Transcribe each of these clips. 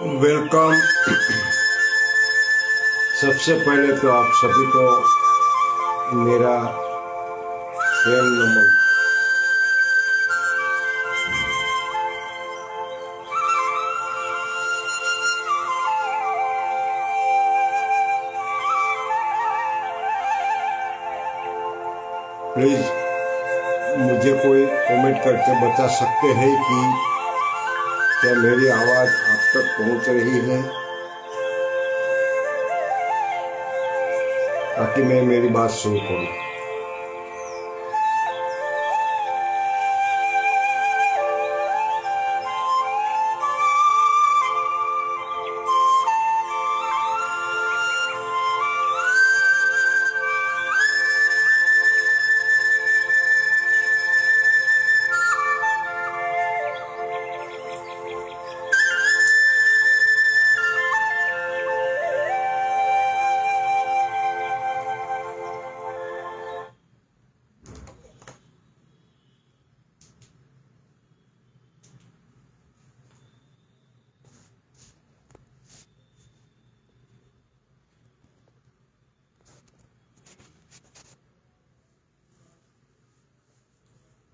Welcome. सबसे पहले तो आप सभी को मेरा प्रेम नमन। प्लीज मुझे कोई कमेंट करके बता सकते हैं कि क्या मेरी आवाज आप तक पहुंच रही है, ताकि मैं मेरी बात शुरू करूं।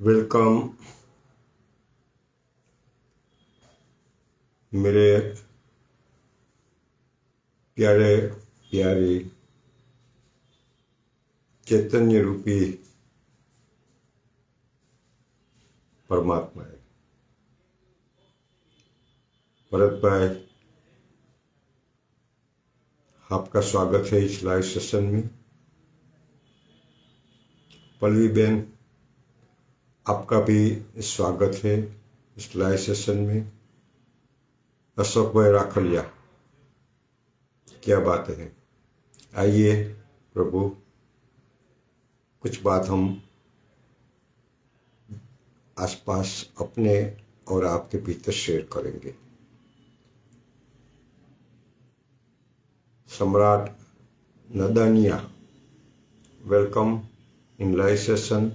वेलकम मेरे प्यारे प्यारे चैतन्य रूपी परमात्मा है। भरत भाई, आपका स्वागत है इस लाइव सेशन में। पल्लवी बेन, आपका भी स्वागत है इस लाइव सेशन में। अशोक भाई राखलिया, क्या बात है। आइए प्रभु, कुछ बात हम आसपास अपने और आपके भीतर शेयर करेंगे। सम्राट नदानिया, वेलकम इन लाइव सेशन।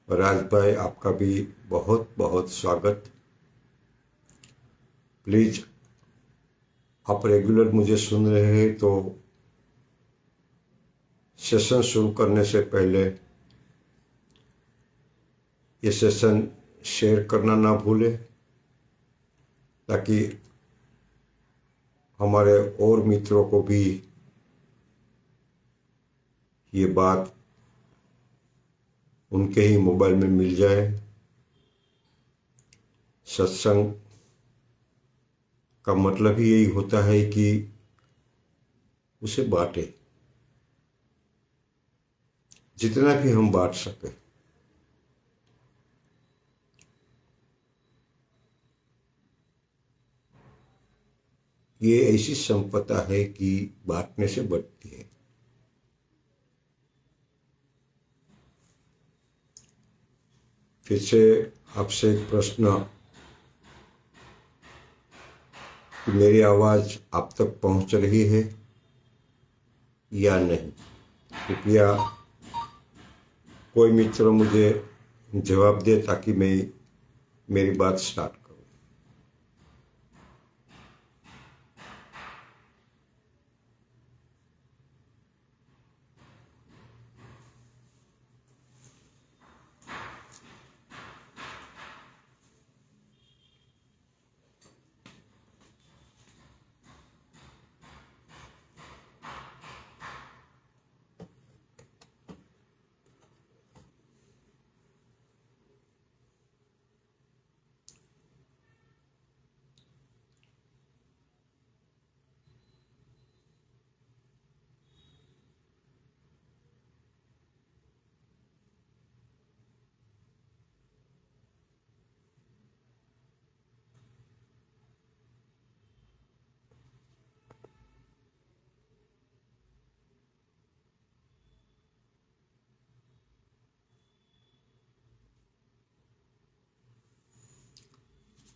राज भाई, आपका भी बहुत बहुत स्वागत। प्लीज, आप रेगुलर मुझे सुन रहे हैं तो सेशन शुरू करने से पहले ये सेशन शेयर करना ना भूलें, ताकि हमारे और मित्रों को भी ये बात उनके ही मोबाइल में मिल जाए। सत्संग का मतलब ही यही होता है कि उसे बांटे, जितना भी हम बांट सके। ये ऐसी संपदा है कि बांटने से बढ़ती है। फिर से आपसे एक प्रश्न कि मेरी आवाज आप तक पहुंच रही है या नहीं। कृपया कोई मित्र मुझे जवाब दे, ताकि मैं मेरी बात स्टार्ट करूं।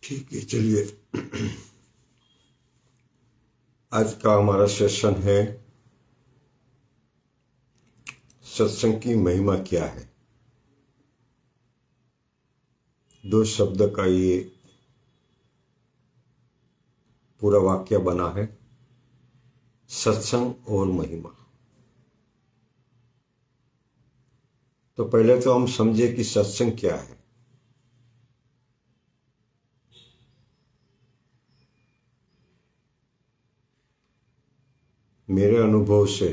ठीक है, चलिए। आज का हमारा सेशन है सत्संग की महिमा क्या है। दो शब्द का ये पूरा वाक्य बना है सत्संग और महिमा। तो पहले तो हम समझे कि सत्संग क्या है। मेरे अनुभव से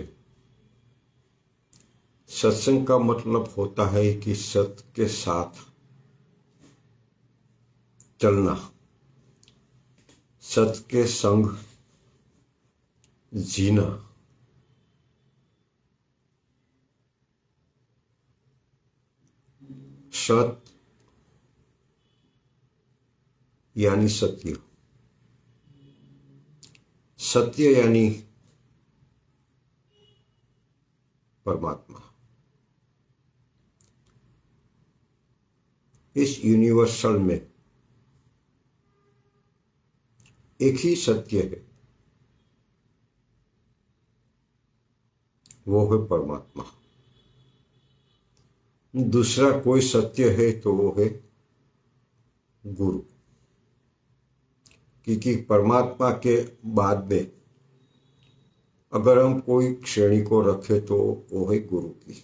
सत्संग का मतलब होता है कि सत्य के साथ चलना, सत्य के संग जीना, सत्य यानी सत्य, सत्य यानी परमात्मा। इस यूनिवर्सल में एक ही सत्य है, वो है परमात्मा। दूसरा कोई सत्य है तो वो है गुरु, क्योंकि परमात्मा के बाद में अगर हम कोई श्रेणी को रखें तो वो है गुरु की।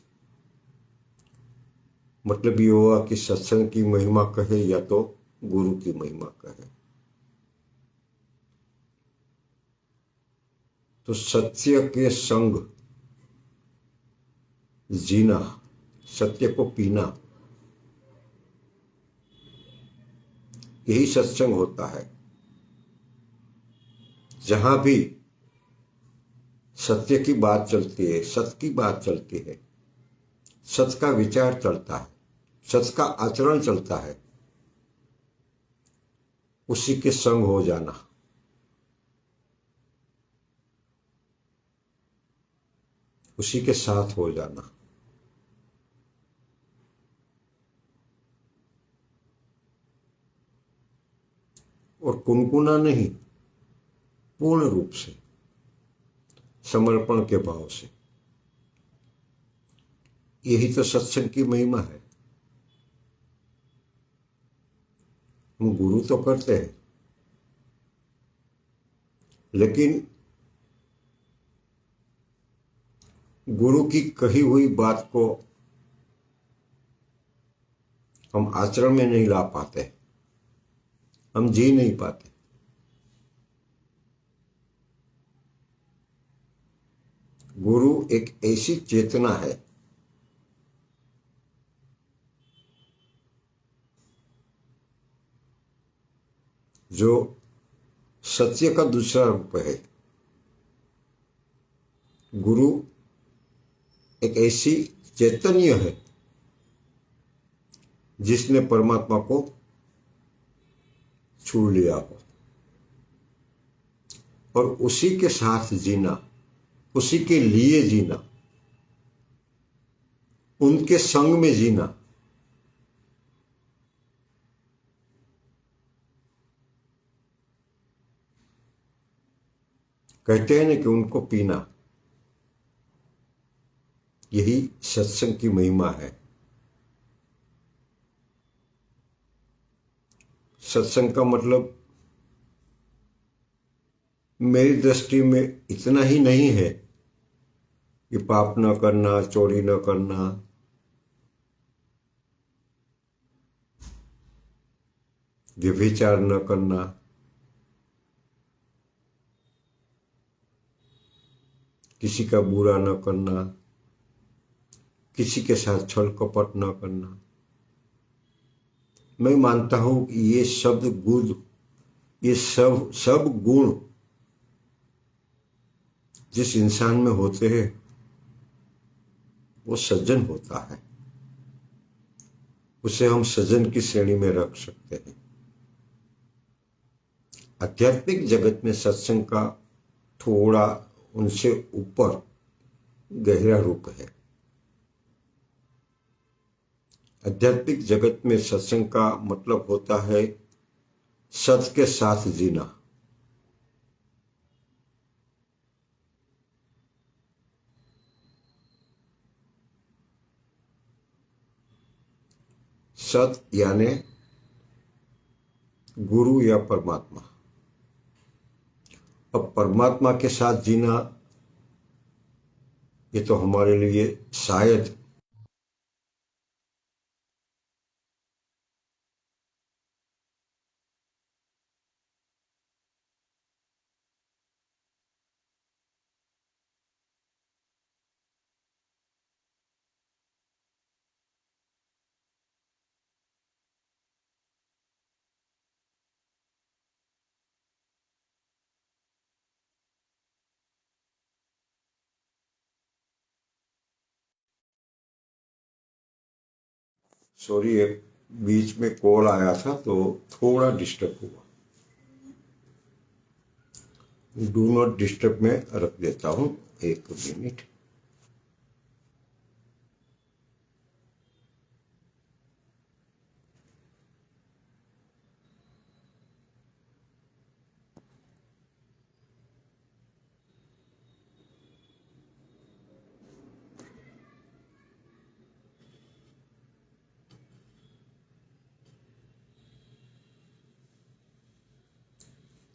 मतलब ये हुआ कि सत्संग की महिमा कहे या तो गुरु की महिमा कहे। तो सत्य के संग जीना, सत्य को पीना, यही सत्संग होता है। जहां भी सत्य की बात चलती है, सत्य की बात चलती है, सत्य का विचार चलता है, सत्य का आचरण चलता है, उसी के संग हो जाना, उसी के साथ हो जाना। और कुनकुना नहीं, पूर्ण रूप से समर्पण के भाव से। यही तो सत्संग की महिमा है। हम गुरु तो करते हैं, लेकिन गुरु की कही हुई बात को हम आचरण में नहीं ला पाते, हम जी नहीं पाते। गुरु एक ऐसी चेतना है जो सत्य का दूसरा रूप है। गुरु एक ऐसी चैतन्य है जिसने परमात्मा को छू लिया हो, और उसी के साथ जीना, उसी के लिए जीना, उनके संग में जीना, कहते हैं ना कि उनको पीना, यही सत्संग की महिमा है। सत्संग का मतलब मेरी दृष्टि में इतना ही नहीं है कि पाप न करना, चोरी न करना, व्यभिचार न करना, किसी का बुरा न करना, किसी के साथ छल कपट न करना। मैं मानता हूं कि ये शब्द गुण, ये सब गुण जिस इंसान में होते हैं वो सज्जन होता है, उसे हम सज्जन की श्रेणी में रख सकते हैं। आध्यात्मिक जगत में सत्संग का थोड़ा उनसे ऊपर गहरा रूप है। आध्यात्मिक जगत में सत्संग का मतलब होता है सत्य के साथ जीना, सत्य यानी गुरु या परमात्मा। अब परमात्मा के साथ जीना ये तो हमारे लिए शायद सॉरी बीच में कॉल आया था तो थोड़ा डिस्टर्ब हुआ। डू नॉट डिस्टर्ब में रख देता हूँ 1 मिनट।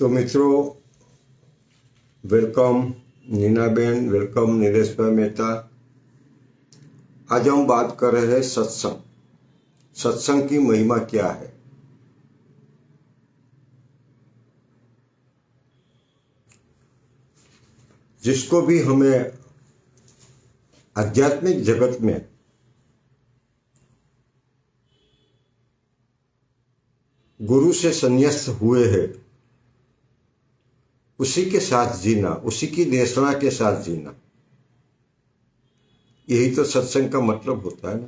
तो मित्रों, वेलकम नीनाबेन, वेलकम नीलेश भाई मेहता। आज हम बात कर रहे हैं सत्संग। सत्संग की महिमा क्या है? जिसको भी हमें आध्यात्मिक जगत में गुरु से संन्यास्त हुए हैं, उसी के साथ जीना, उसी की देशना के साथ जीना, यही तो सत्संग का मतलब होता है ना।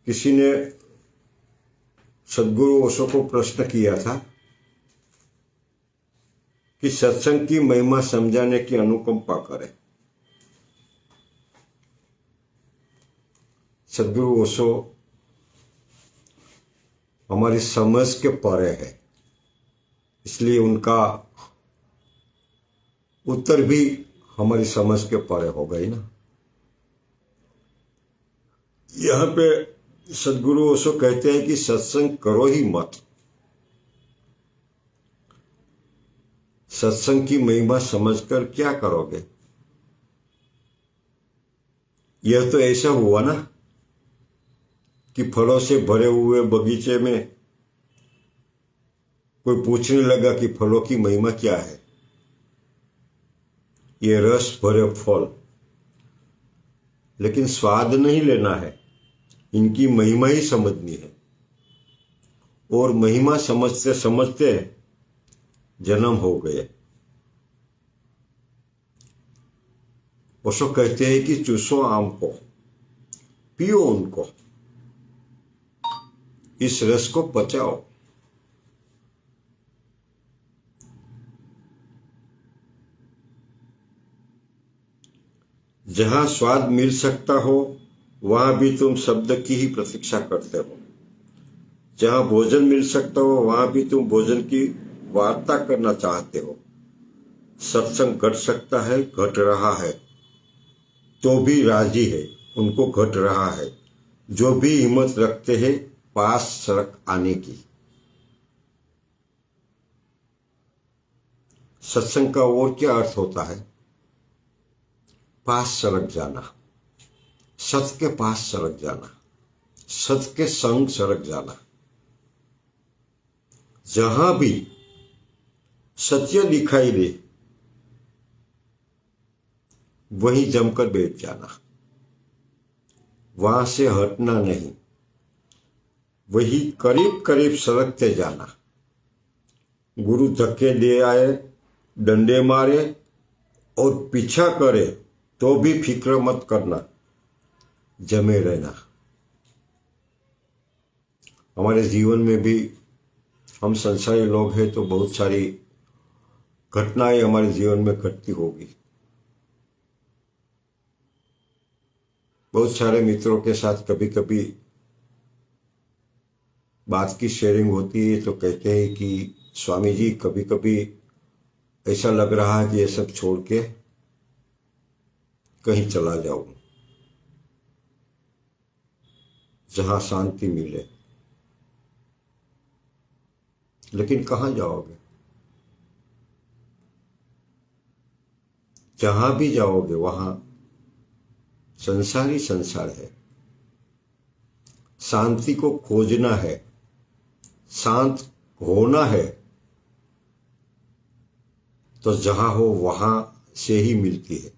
किसी ने सदगुरु ओशो को प्रश्न किया था कि सत्संग की महिमा समझाने की अनुकंपा करें। सदगुरु ओशो हमारी समझ के परे है, इसलिए उनका उत्तर भी हमारी समझ के परे हो गई ना। यहाँ पे सदगुरु ओशो कहते हैं कि सत्संग करो ही मत। सत्संग की महिमा समझकर क्या करोगे? यह तो ऐसा हुआ ना कि फलों से भरे हुए बगीचे में कोई पूछने लगा कि फलों की महिमा क्या है। ये रस भरे फल, लेकिन स्वाद नहीं लेना है, इनकी महिमा ही समझनी है। और महिमा समझते समझते जन्म हो गए। ओशो कहते हैं कि चूसो आम को, पियो उनको, इस रस को पचाओ। जहां स्वाद मिल सकता हो वहां भी तुम शब्द की ही प्रतीक्षा करते हो। जहां भोजन मिल सकता हो वहां भी तुम भोजन की वार्ता करना चाहते हो। सत्संग घट सकता है, घट रहा है, तो भी राजी है, उनको घट रहा है जो भी हिम्मत रखते हैं पास सड़क आने की। सत्संग का और क्या अर्थ होता है? पास सड़क जाना, सत्य के पास सड़क जाना, सत्य के संग सड़क जाना। जहां भी सत्य दिखाई दे वहीं जमकर बैठ जाना, वहां से हटना नहीं, वही करीब करीब सड़कते जाना। गुरु धक्के दे आए, डंडे मारे और पीछा करे तो भी फिक्र मत करना, जमे रहना। हमारे जीवन में भी हम संसारी लोग हैं तो बहुत सारी घटनाएं हमारे जीवन में घटती होगी। बहुत सारे मित्रों के साथ कभी कभी बात की शेयरिंग होती है तो कहते हैं कि स्वामी जी कभी कभी ऐसा लग रहा है कि ये सब छोड़ के कहीं चला जाऊं जहां शांति मिले। लेकिन कहां जाओगे? जहां भी जाओगे वहां संसार ही संसार है। शांति को खोजना है, शांत होना है, तो जहां हो वहां से ही मिलती है,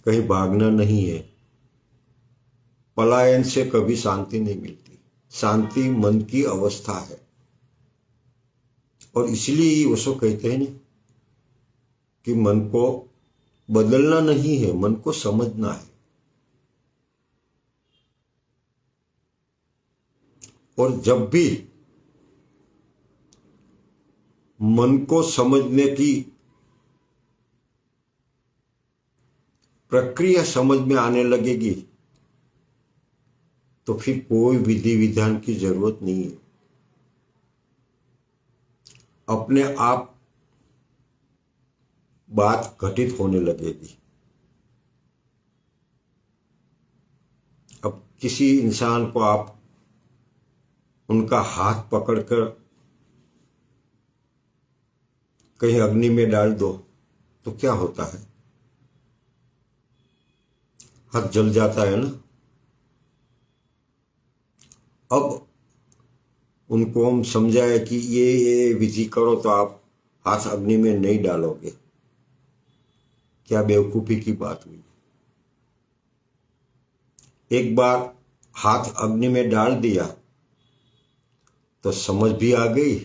कहीं भागना नहीं है। पलायन से कभी शांति नहीं मिलती। शांति मन की अवस्था है, और इसलिए वो सो कहते हैं ना कि मन को बदलना नहीं है, मन को समझना है। और जब भी मन को समझने की प्रक्रिया समझ में आने लगेगी तो फिर कोई विधि विधान की जरूरत नहीं है। अपने आप बात घटित होने लगेगी। अब किसी इंसान को आप उनका हाथ पकड़कर कहीं अग्नि में डाल दो तो क्या होता है? हाथ जल जाता है ना। अब उनको हम समझाए कि ये विधि करो तो आप हाथ अग्नि में नहीं डालोगे। क्या बेवकूफी की बात हुई। एक बार हाथ अग्नि में डाल दिया तो समझ भी आ गई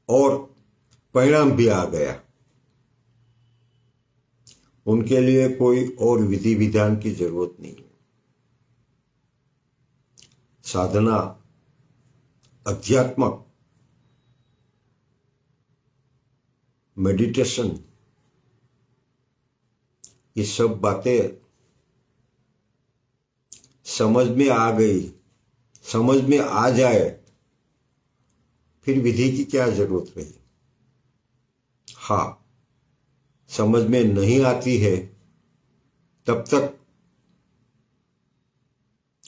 और परिणाम भी आ गया। उनके लिए कोई और विधि विधान की जरूरत नहीं है। साधना, अध्यात्मक, मेडिटेशन, ये सब बातें समझ में आ गई, समझ में आ जाए, फिर विधि की क्या जरूरत रही। हाँ, समझ में नहीं आती है तब तक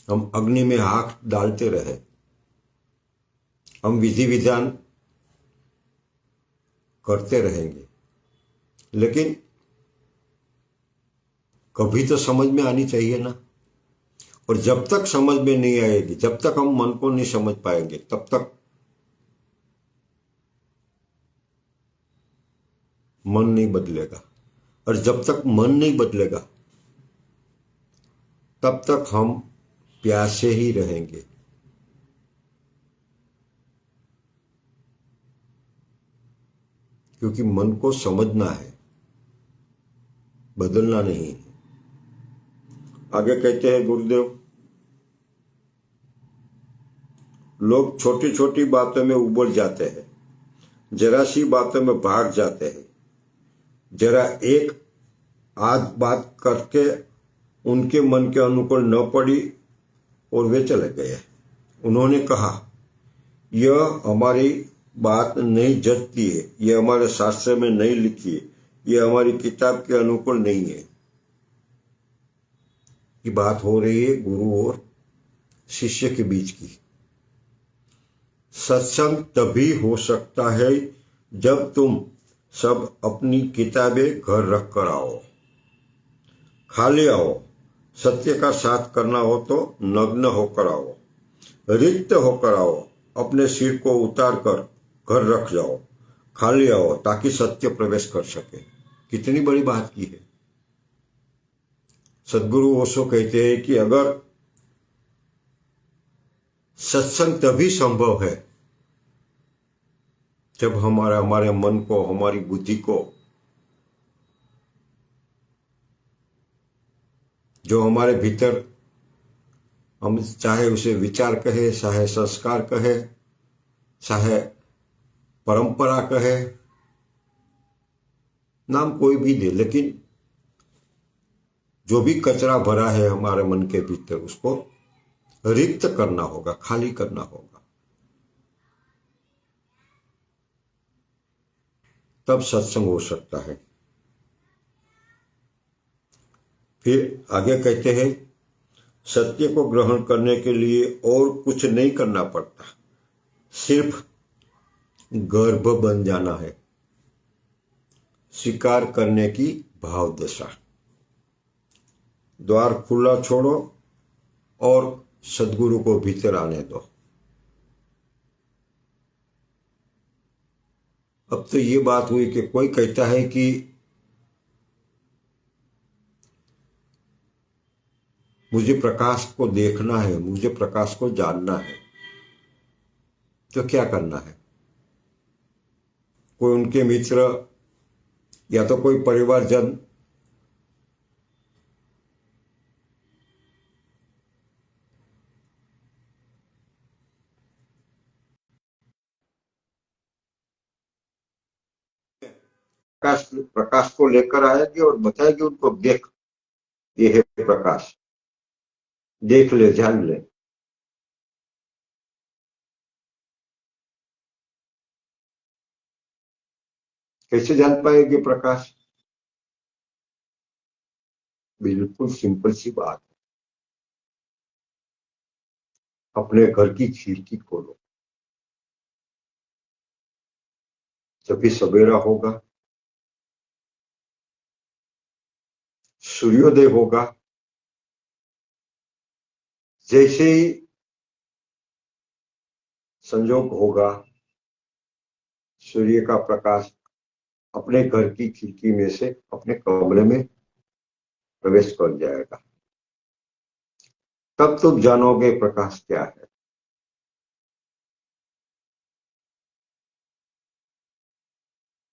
हम अग्नि में हाथ डालते रहे, हम विधि विधान करते रहेंगे, लेकिन कभी तो समझ में आनी चाहिए ना। और जब तक समझ में नहीं आएगी, जब तक हम मन को नहीं समझ पाएंगे, तब तक मन नहीं बदलेगा। और जब तक मन नहीं बदलेगा तब तक हम प्यासे ही रहेंगे। क्योंकि मन को समझना है, बदलना नहीं है। आगे कहते हैं गुरुदेव, लोग छोटी छोटी बातों में उबल जाते हैं, जरा सी बातों में भाग जाते हैं। जरा एक आध बात करके उनके मन के अनुकूल न पड़ी और वे चले गए। उन्होंने कहा, यह हमारी बात नहीं जचती है, यह हमारे शास्त्र में नहीं लिखी है, यह हमारी किताब के अनुकूल नहीं है। ये बात हो रही है गुरु और शिष्य के बीच की। सत्संग तभी हो सकता है जब तुम सब अपनी किताबें घर रख कर आओ, खाली आओ। सत्य का साथ करना हो तो नग्न होकर आओ, रिक्त होकर आओ, अपने सिर को उतार कर घर रख जाओ, खाली आओ, ताकि सत्य प्रवेश कर सके। कितनी बड़ी बात की है। सदगुरु ओशो कहते हैं कि अगर सत्संग तभी संभव है जब हमारे मन को, हमारी बुद्धि को, जो हमारे भीतर, हम चाहे उसे विचार कहे, चाहे संस्कार कहे, चाहे परंपरा कहे, नाम कोई भी दे, लेकिन जो भी कचरा भरा है हमारे मन के भीतर, उसको रिक्त करना होगा, खाली करना होगा। तब सत्संग हो सकता है। फिर आगे कहते हैं, सत्य को ग्रहण करने के लिए और कुछ नहीं करना पड़ता, सिर्फ गर्भ बन जाना है। स्वीकार करने की भाव दशा। द्वार खुला छोड़ो और सदगुरु को भीतर आने दो। अब तो ये बात हुई कि कोई कहता है कि मुझे प्रकाश को देखना है, मुझे प्रकाश को जानना है, तो क्या करना है? कोई उनके मित्र या तो कोई परिवारजन प्रकाश को लेकर आएगी और बताएगी उनको, देख ये है प्रकाश, देख ले, जान ले। कैसे जान पाएगी प्रकाश? बिल्कुल सिंपल सी बात है, अपने घर की खिड़की खोलो, जब भी सवेरा होगा, सूर्योदय होगा, जैसे ही संयोग होगा, सूर्य का प्रकाश अपने घर की खिड़की में से अपने कमरे में प्रवेश कर जाएगा, तब तुम जानोगे प्रकाश क्या है।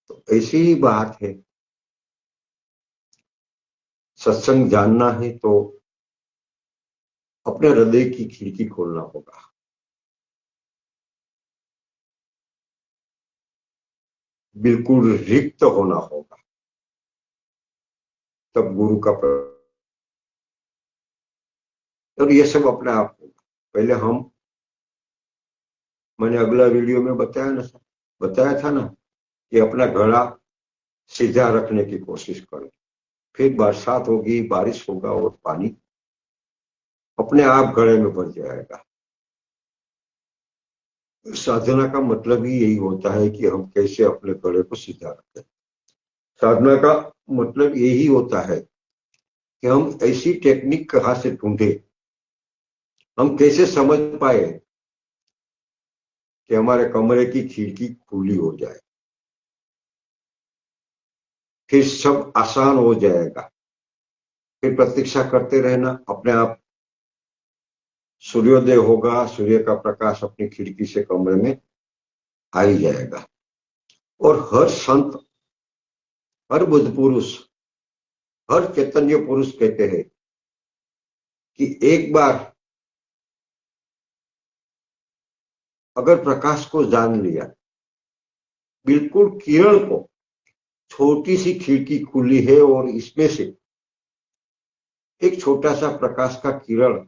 तो ऐसी ही बात है, सत्संग जानना है तो अपने हृदय की खिड़की खोलना होगा। बिल्कुल रिक्त होना होगा, तब गुरु का और ये सब अपने आप होगा। पहले मैंने अगला वीडियो में बताया था ना कि अपना घड़ा सीधा रखने की कोशिश करो, फिर बरसात होगी, बारिश होगा और पानी अपने आप घड़े में भर जाएगा। साधना का मतलब ही यही होता है कि हम कैसे अपने घड़े को सीधा रखें। साधना का मतलब यही होता है कि हम ऐसी टेक्निक कहाँ से ढूंढे, हम कैसे समझ पाए कि हमारे कमरे की खिड़की खुली हो जाए, फिर सब आसान हो जाएगा। फिर प्रतीक्षा करते रहना, अपने आप सूर्योदय होगा, सूर्य का प्रकाश अपनी खिड़की से कमरे में आ ही जाएगा। और हर संत, हर बुद्ध पुरुष, हर चैतन्य पुरुष कहते हैं कि एक बार अगर प्रकाश को जान लिया, बिल्कुल किरण को, छोटी सी खिड़की खुली है और इसमें से एक छोटा सा प्रकाश का किरण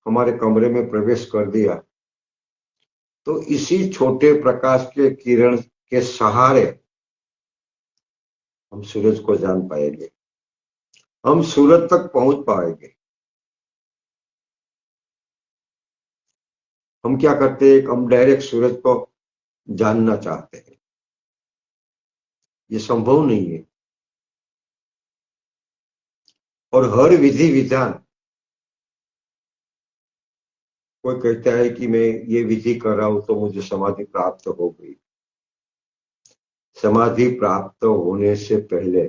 हमारे कमरे में प्रवेश कर दिया, तो इसी छोटे प्रकाश के किरण के सहारे हम सूरज को जान पाएंगे, हम सूरज तक पहुंच पाएंगे। हम क्या करते हैं, हम डायरेक्ट सूरज को जानना चाहते हैं, ये संभव नहीं है। और हर विधि विधान, कोई कहता है कि मैं ये विधि कर रहा हूं तो मुझे समाधि प्राप्त हो गई। समाधि प्राप्त होने से पहले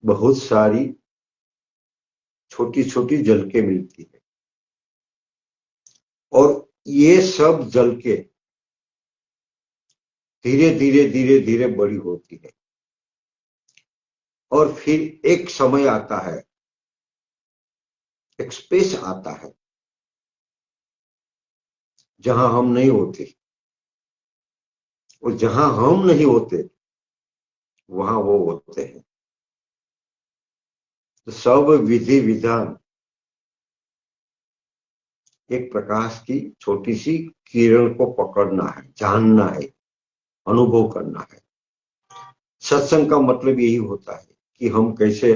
बहुत सारी छोटी छोटी झलकें मिलती है, और ये सब झलकें धीरे धीरे धीरे धीरे बड़ी होती है, और फिर एक समय आता है, एक स्पेस आता है जहां हम नहीं होते, और जहां हम नहीं होते वहां वो होते हैं। तो सब विधि विधान एक प्रकाश की छोटी सी किरण को पकड़ना है, जानना है, अनुभव करना है। सत्संग का मतलब यही होता है कि हम कैसे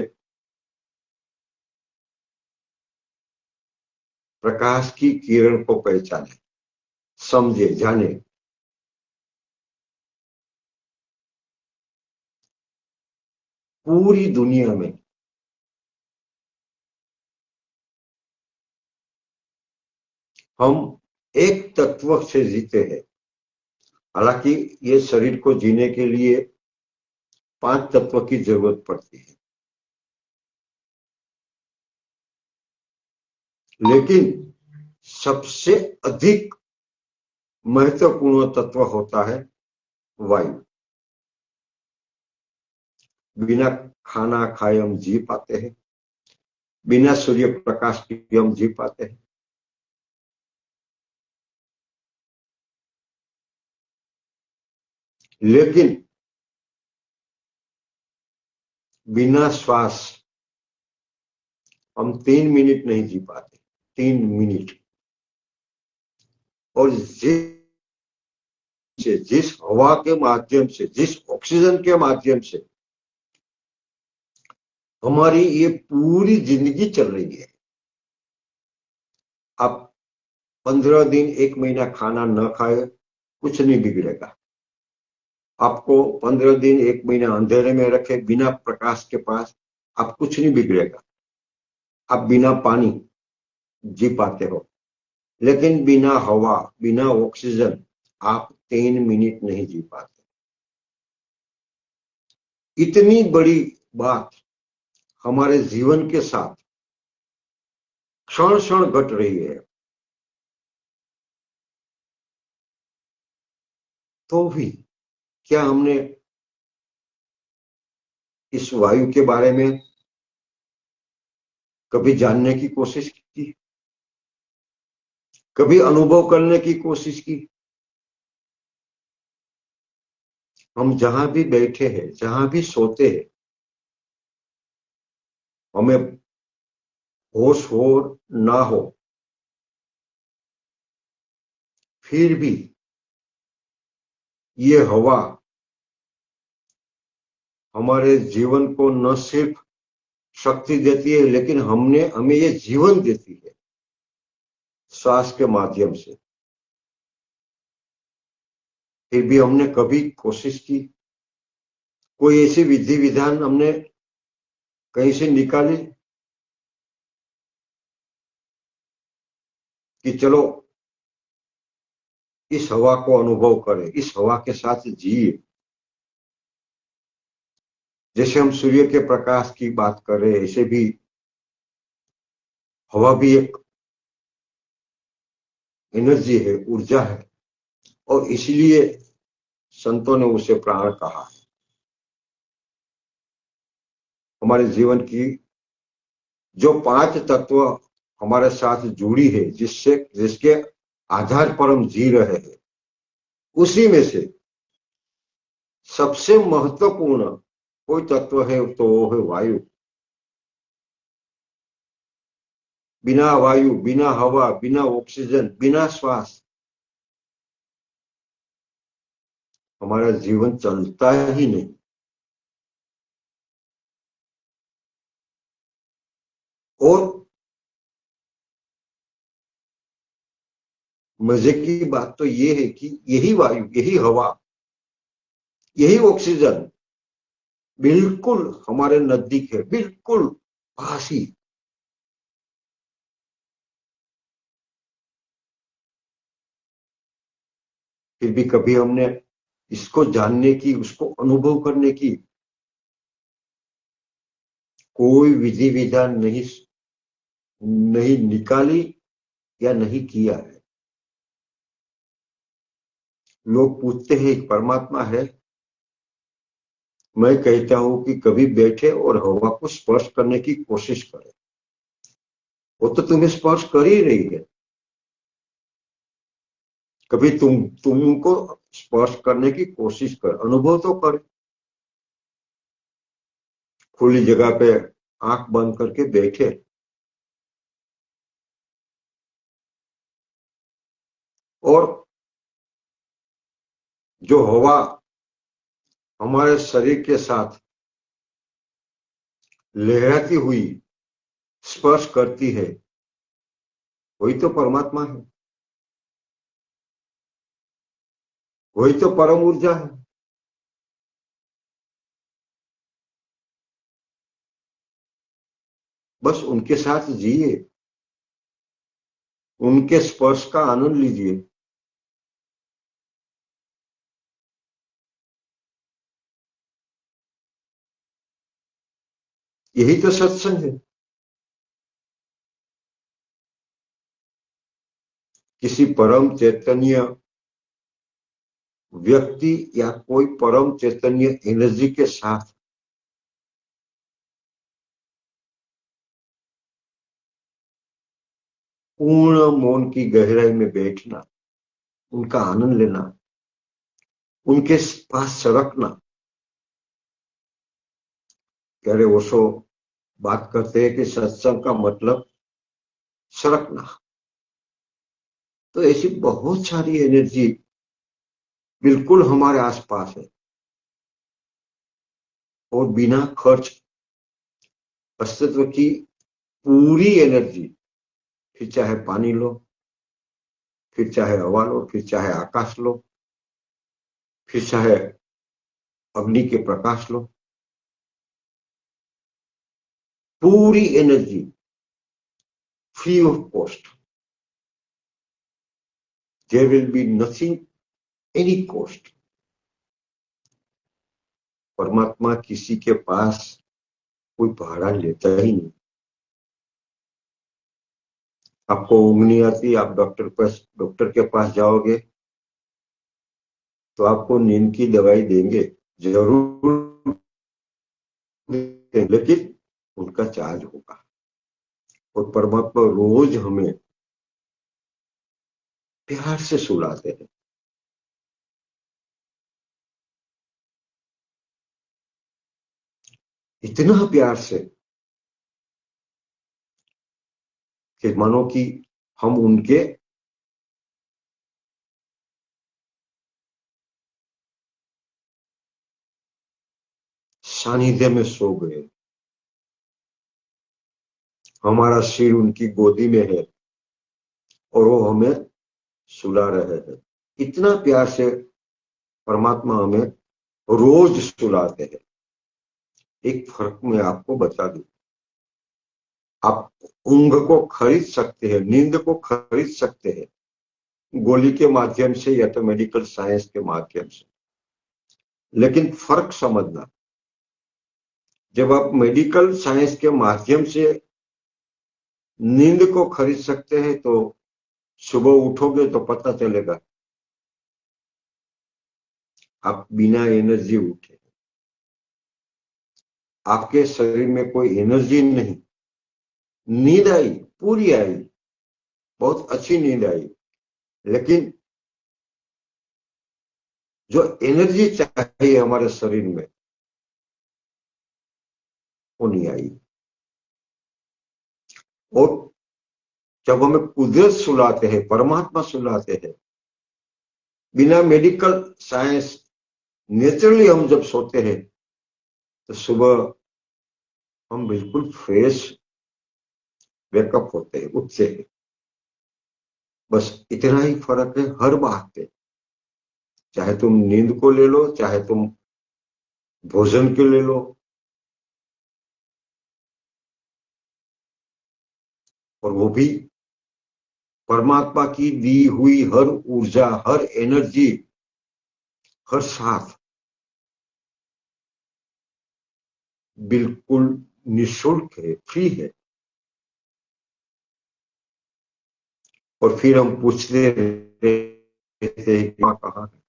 प्रकाश की किरण को पहचाने, समझे, जाने। पूरी दुनिया में हम एक तत्व से जीते हैं। हालांकि ये शरीर को जीने के लिए 5 तत्व की जरूरत पड़ती है, लेकिन सबसे अधिक महत्वपूर्ण तत्व होता है वायु। बिना खाना खाए हम जी पाते हैं, बिना सूर्य प्रकाश के हम जी पाते हैं, लेकिन बिना श्वास हम 3 मिनट नहीं जी पाते। 3 मिनट। और जिस हवा के माध्यम से, जिस ऑक्सीजन के माध्यम से हमारी ये पूरी जिंदगी चल रही है, आप 15 दिन 1 महीना खाना न खाए, कुछ नहीं बिगड़ेगा। आपको 15 दिन 1 महीना अंधेरे में रखे, बिना प्रकाश के पास, आप कुछ नहीं बिगड़ेगा। आप बिना पानी जी पाते हो, लेकिन बिना हवा, बिना ऑक्सीजन आप 3 मिनट नहीं जी पाते। इतनी बड़ी बात हमारे जीवन के साथ क्षण क्षण घट रही है, तो भी क्या हमने इस वायु के बारे में कभी जानने की कोशिश की? कभी अनुभव करने की कोशिश की? हम जहां भी बैठे हैं, जहां भी सोते हैं, हमें होश हो ना हो, फिर भी ये हवा हमारे जीवन को न सिर्फ शक्ति देती है, लेकिन हमें ये जीवन देती है श्वास के माध्यम से। फिर भी हमने कभी कोशिश की? कोई ऐसी विधि विधान हमने कहीं से निकाली कि चलो इस हवा को अनुभव करें, इस हवा के साथ जिए? जैसे हम सूर्य के प्रकाश की बात कर रहे हैं, ऐसे भी हवा भी एक एनर्जी है, ऊर्जा है, और इसलिए संतों ने उसे प्राण कहा है। हमारे जीवन की जो 5 तत्व हमारे साथ जुड़ी है, जिसके आधार पर हम जी रहे हैं, उसी में से सबसे महत्वपूर्ण कोई तत्व है तो वो है वायु। बिना वायु, बिना हवा, बिना ऑक्सीजन, बिना श्वास हमारा जीवन चलता ही नहीं। और मजे की बात तो ये है कि यही वायु, यही हवा, यही ऑक्सीजन बिल्कुल हमारे नजदीक है, बिल्कुल पास ही। फिर भी कभी हमने इसको जानने की, उसको अनुभव करने की कोई विधि विधान नहीं नहीं निकाली या नहीं किया है। लोग पूछते हैं परमात्मा है? मैं कहता हूं कि कभी बैठे और हवा को स्पर्श करने की कोशिश करें। वो तो तुम्हें स्पर्श कर ही रही है। कभी तुमको स्पर्श करने की कोशिश कर, अनुभव तो कर। खुली जगह पे आंख बंद करके बैठे और जो हवा हमारे शरीर के साथ लहराती हुई स्पर्श करती है, वही तो परमात्मा है। वही तो परम ऊर्जा है। बस उनके साथ जिए, उनके स्पर्श का आनंद लीजिए। यही तो सत्संग है। किसी परम चैतन्य व्यक्ति या कोई परम चैतन्य एनर्जी के साथ पूर्ण मौन की गहराई में बैठना, उनका आनंद लेना, उनके पास सरकना। कह रहे ओशो बात करते हैं कि सत्संग का मतलब सरकना। तो ऐसी बहुत सारी एनर्जी बिल्कुल हमारे आसपास है, और बिना खर्च अस्तित्व की पूरी एनर्जी, फिर चाहे पानी लो, फिर चाहे हवा लो, फिर चाहे आकाश लो, फिर चाहे अग्नि के प्रकाश लो, पूरी energy free of cost. There will be nothing any cost. परमात्मा किसी के पास कोई भाड़ा लेता ही नहीं। आपको ऊँग नहीं आती, आप डॉक्टर के पास जाओगे तो आपको नींद की दवाई देंगे, जरूर देंगे, लेकिन उनका चार्ज होगा। और परमात्मा रोज हमें प्यार से सुलाते हैं, इतना प्यार से कि मानो कि हम उनके सानिध्य में सो गए। हमारा सिर उनकी गोदी में है और वो हमें सुला रहे हैं। इतना प्यार से परमात्मा हमें रोज सुलाते हैं। एक फर्क मैं आपको बता दूं, आप ऊंघ को खरीद सकते हैं, नींद को खरीद सकते हैं गोली के माध्यम से या तो मेडिकल साइंस के माध्यम से, लेकिन फर्क समझना, जब आप मेडिकल साइंस के माध्यम से नींद को खरीद सकते हैं तो सुबह उठोगे तो पता चलेगा आप बिना एनर्जी उठे, आपके शरीर में कोई एनर्जी नहीं। नींद आई, पूरी आई, बहुत अच्छी नींद आई, लेकिन जो एनर्जी चाहिए हमारे शरीर में वो नहीं आई। और जब हमें कुदरत सुलाते हैं, परमात्मा सुलाते हैं, बिना मेडिकल साइंस, नेचुरली हम जब सोते हैं तो सुबह हम बिल्कुल फ्रेश वेकअप होते हैं, उठते हैं। बस इतना ही फर्क है हर बात पे। चाहे तुम नींद को ले लो, चाहे तुम भोजन के ले लो, और वो भी परमात्मा की दी हुई हर ऊर्जा, हर एनर्जी, हर साथ बिल्कुल निःशुल्क है, फ्री है। और फिर हम पूछते रहते हैं कि माँ कहाँ है।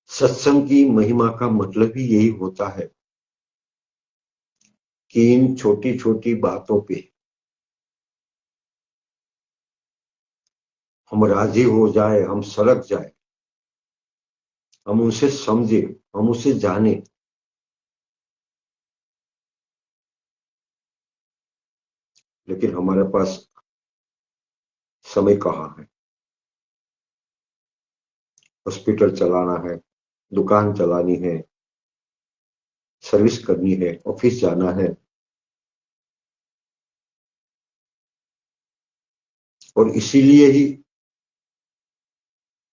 सत्संग की महिमा का मतलब ही यही होता है कि इन छोटी छोटी बातों पे हम राजी हो जाए, हम सरक जाए, हम उसे समझे, हम उसे जाने। लेकिन हमारे पास समय कहाँ है। हॉस्पिटल चलाना है, दुकान चलानी है, सर्विस करनी है, ऑफिस जाना है, और इसीलिए ही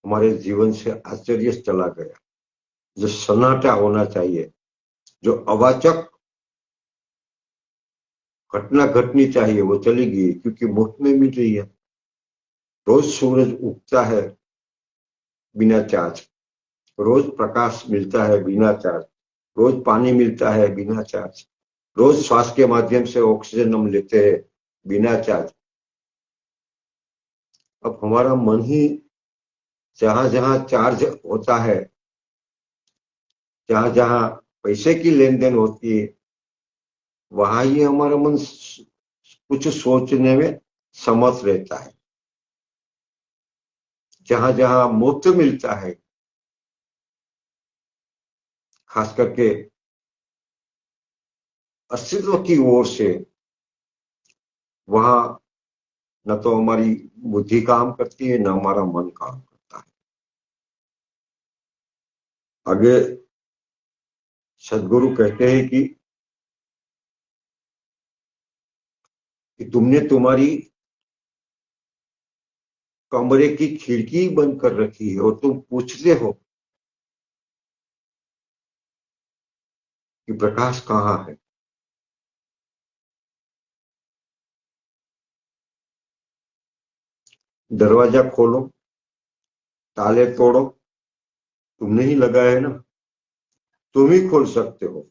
हमारे जीवन से आश्चर्य चला गया। जो सन्नाटा होना चाहिए, जो अवाचक घटना घटनी चाहिए, वो चली गई, क्योंकि मुफ्त में मिल रही है। रोज सूरज उगता है बिना चार्ज, रोज प्रकाश मिलता है बिना चार्ज, रोज पानी मिलता है बिना चार्ज, रोज श्वास के माध्यम से ऑक्सीजन हम लेते हैं बिना चार्ज। अब हमारा मन ही जहां जहां चार्ज होता है, जहां जहां पैसे की लेन देन होती है, वहां ही हमारा मन कुछ सोचने में समर्थ रहता है। जहां जहां मुफ्त मिलता है, खास करके अस्तित्व की ओर से, वहां न तो हमारी बुद्धि काम करती है, न हमारा मन काम करता है। आगे सदगुरु कहते हैं कि तुमने तुम्हारी कमरे की खिड़की बंद कर रखी है और तुम पूछते हो कि प्रकाश कहाँ है। दरवाजा खोलो, ताले तोड़ो, तुमने ही लगाया है ना, तुम ही खोल सकते हो।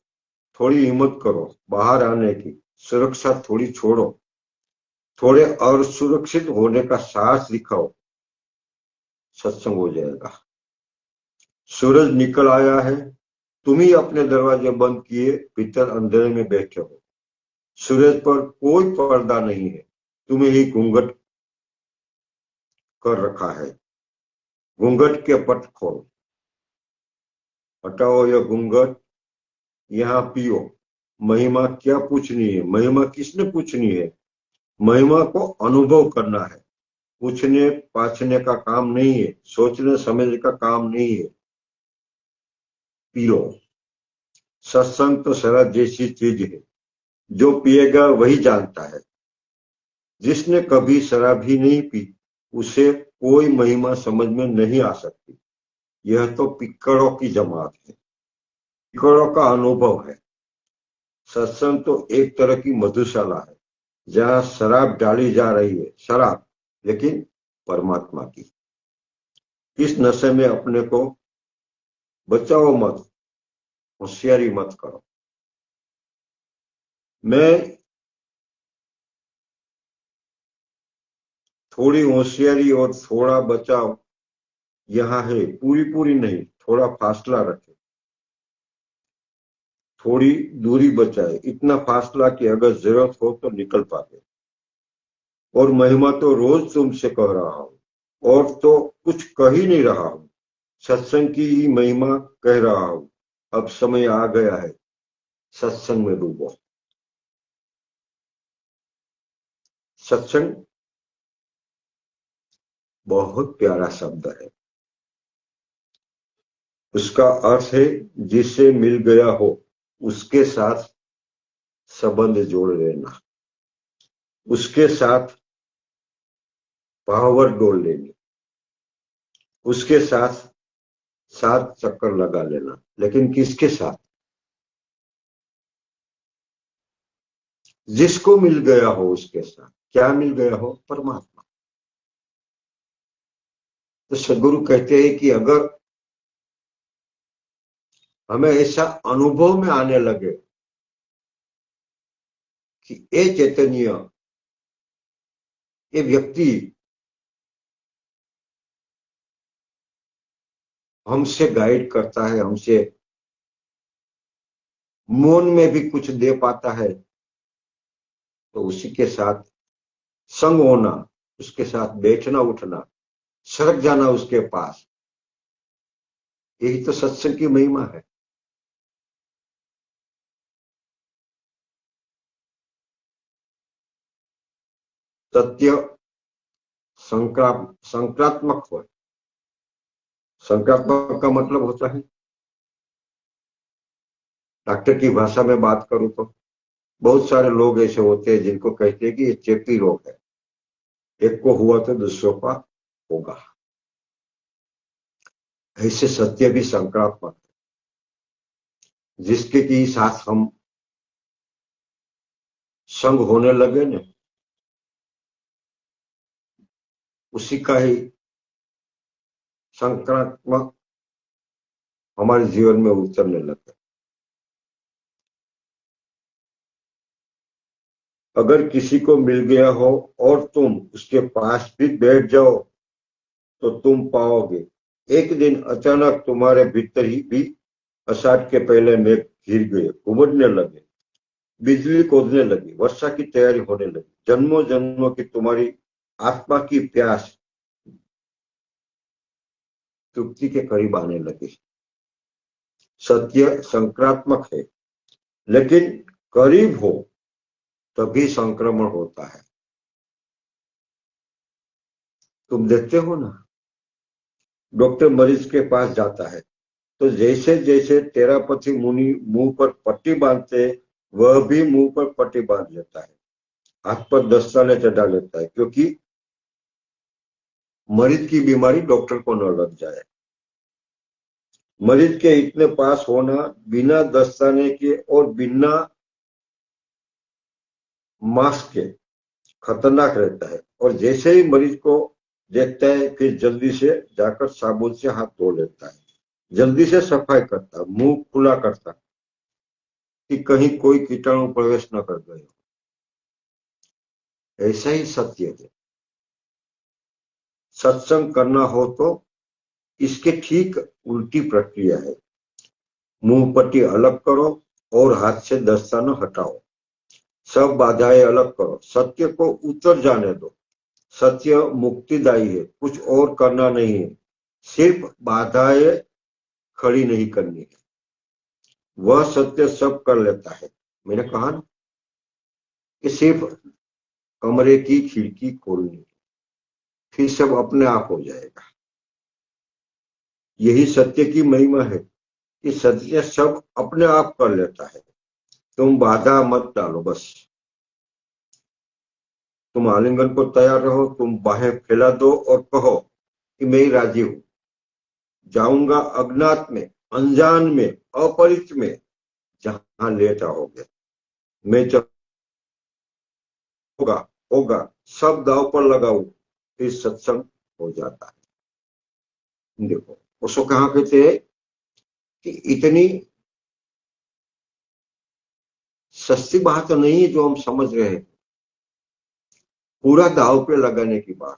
थोड़ी हिम्मत करो बाहर आने की, सुरक्षा थोड़ी छोड़ो, थोड़े और सुरक्षित होने का साहस दिखाओ, सत्संग हो जाएगा। सूरज निकल आया है, तुम ही अपने दरवाजे बंद किए भीतर अंधेरे में बैठे हो। सूरज पर कोई पर्दा नहीं है, तुम्हें ही घूंघट कर रखा है। घूंघट के पट खोलो, हटाओ यह घूंघट, यहाँ पियो। महिमा क्या पूछनी है, महिमा किसने पूछनी है। महिमा को अनुभव करना है, पूछने पाछने का काम नहीं है, सोचने समझने का काम नहीं है। P low. सत्संग तो शराब जैसी चीज है, जो पिएगा वही जानता है। जिसने कभी शराब ही नहीं पी, उसे कोई महिमा समझ में नहीं आ सकती। यह तो पिक्कड़ों की जमात है, पिक्कड़ों का अनुभव है। सत्संग तो एक तरह की मधुशाला है, जहाँ शराब डाली जा रही है, शराब, लेकिन परमात्मा की। इस नशे में अपने को बचाओ मत, होशियारी मत करो। मैं थोड़ी होशियारी और थोड़ा बचाव यहाँ है, पूरी पूरी नहीं, थोड़ा फासला रखे, थोड़ी दूरी बचाए, इतना फासला कि अगर जरूरत हो तो निकल पाते। और महिमा तो रोज तुमसे कह रहा हूं, और तो कुछ कह ही नहीं रहा हूं, सत्संग की ही महिमा कह रहा हूं। अब समय आ गया है, सत्संग में डूबो। सत्संग बहुत प्यारा शब्द है। उसका अर्थ है जिससे मिल गया हो उसके साथ संबंध जोड़ लेना, उसके साथ पावर डोल लेनी, उसके साथ सात चक्कर लगा लेना। लेकिन किसके साथ? जिसको मिल गया हो उसके साथ। क्या मिल गया हो? परमात्मा। तो सदगुरु कहते हैं कि अगर हमें ऐसा अनुभव में आने लगे कि ये चैतन्य, ये व्यक्ति हमसे गाइड करता है, हमसे मौन में भी कुछ दे पाता है, तो उसी के साथ संग होना, उसके साथ बैठना उठना, सरक जाना उसके पास, यही तो सत्संग की महिमा है। सत्य संक्रात्मक हो। संक्रात्मक का मतलब होता है, डॉक्टर की भाषा में बात करूं तो बहुत सारे लोग ऐसे होते हैं जिनको कहते हैं कि ये चेपी रोग है, एक को हुआ तो दूसरों का होगा। ऐसे सत्य भी संक्रात्मक है। जिसके की साथ हम संग होने लगे न, उसी का ही संक्रात्मक हमारे जीवन में उतरने लगे। अगर किसी को मिल गया हो और तुम उसके पास भी बैठ जाओ तो तुम पाओगे एक दिन अचानक तुम्हारे भीतर ही भी आषाढ़ के पहले मेघ घिर गए, उमड़ने लगे, बिजली कूदने लगी, वर्षा की तैयारी होने लगी, जन्मों जन्मों की तुम्हारी आत्मा की प्यास तृप्ति के करीब आने लगी। सत्य संक्रात्मक है, लेकिन करीब हो तभी संक्रमण होता है। तुम देखते हो ना, डॉक्टर मरीज के पास जाता है तो जैसे जैसे तेरापथी मुनि मुंह पर पट्टी बांधते, वह भी मुंह पर पट्टी बांध लेता है, हाथ पर दस्ताने चढ़ा लेता है, क्योंकि मरीज की बीमारी डॉक्टर को न लग जाए। मरीज के इतने पास होना बिना दस्ताने के और बिना मास्क के खतरनाक रहता है। और जैसे ही मरीज को देखता है फिर जल्दी से जाकर साबुन से हाथ धो लेता है, जल्दी से सफाई करता, मुंह खुला करता कि कहीं कोई कीटाणु प्रवेश न कर गए। ऐसा ही सत्य है। सत्संग करना हो तो इसके ठीक उल्टी प्रक्रिया है। मुंह पट्टी अलग करो और हाथ से दस्ताना हटाओ, सब बाधाएं अलग करो, सत्य को उतर जाने दो। सत्य मुक्तिदायी है, कुछ और करना नहीं है, सिर्फ बाधाएं खड़ी नहीं करनी है। वह सत्य सब कर लेता है। मैंने कहा ना कि सिर्फ कमरे की खिड़की खोलनी, फिर सब अपने आप हो जाएगा। यही सत्य की महिमा है कि सत्य सब अपने आप कर लेता है। तुम बाधा मत डालो, बस तुम आलिंगन को तैयार रहो, तुम बाहें फैला दो और कहो कि मैं राजी हूं, जाऊंगा अज्ञात में, अनजान में, अपरिचित में, जहां ले जाओगे मैं जब होगा होगा सब दाव पर लगाऊ, फिर सत्संग हो जाता है। देखो उसको कहा कहते हैं कि इतनी सस्ती बात तो नहीं है जो हम समझ रहे हैं, पूरा दाव पे लगाने की बात।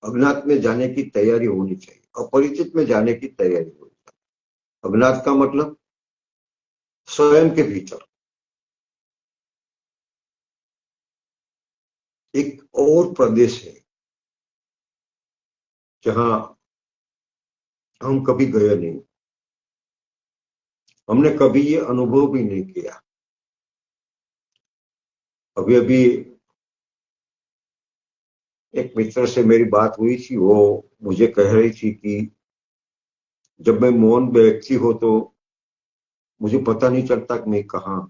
अज्ञात में जाने की तैयारी होनी चाहिए, अपरिचित में जाने की तैयारी होनी चाहिए। अज्ञात का मतलब स्वयं के भीतर एक और प्रदेश है जहां हम कभी गए नहीं, हमने कभी ये अनुभव भी नहीं किया। अभी अभी एक मित्र से मेरी बात हुई थी, वो मुझे कह रही थी कि जब मैं मौन व्यक्ति हो तो मुझे पता नहीं चलता कि मैं कहाँ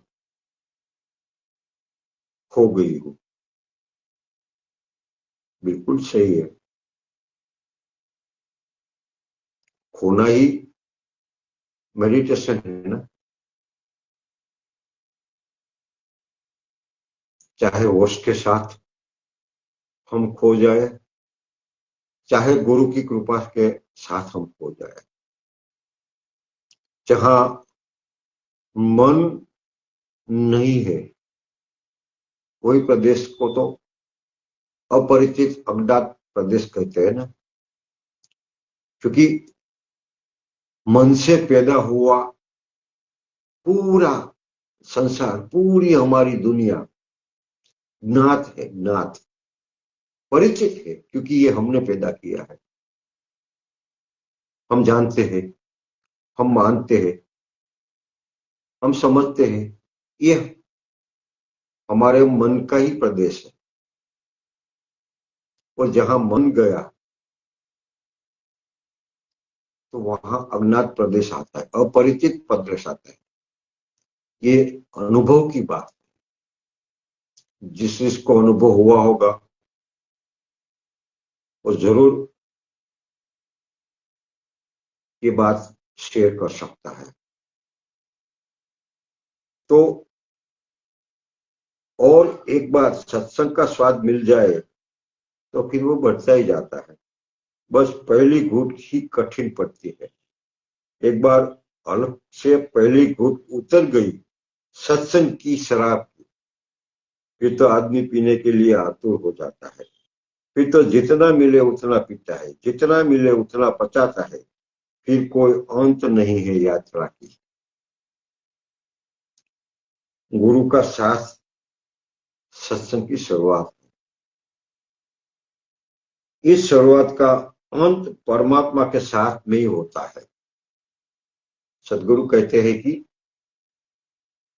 खो गई हूँ। बिल्कुल सही है, खोना ही मेडिटेशन है ना। चाहे होश के साथ हम खो जाए, चाहे गुरु की कृपा के साथ हम खो जाए, जहां मन नहीं है, वही प्रदेश को तो अपरिचित अज्ञात प्रदेश कहते हैं ना। क्योंकि मन से पैदा हुआ पूरा संसार, पूरी हमारी दुनिया ज्ञात है, ज्ञात परिचित है, क्योंकि ये हमने पैदा किया है। हम जानते हैं, हम मानते हैं, हम समझते हैं, ये हमारे मन का ही प्रदेश है। और जहां मन गया तो वहां अज्ञात प्रदेश आता है, अपरिचित प्रदेश आता है। ये अनुभव की बात, जिसको अनुभव हुआ होगा वो जरूर ये बात शेयर कर सकता है। तो और एक बार सत्संग का स्वाद मिल जाए तो फिर वो बढ़ता ही जाता है। बस पहली घूंट ही कठिन पड़ती है। एक बार अलग से पहली घूंट उतर गई सत्संग की शराब की, फिर तो आदमी पीने के लिए आतुर हो जाता है। फिर तो जितना मिले उतना पीता है, जितना मिले उतना पचाता है। फिर कोई अंत नहीं है यात्रा की। गुरु का साथ सत्संग की शुरुआत। इस शुरुआत का अंत परमात्मा के साथ में ही होता है। सदगुरु कहते हैं कि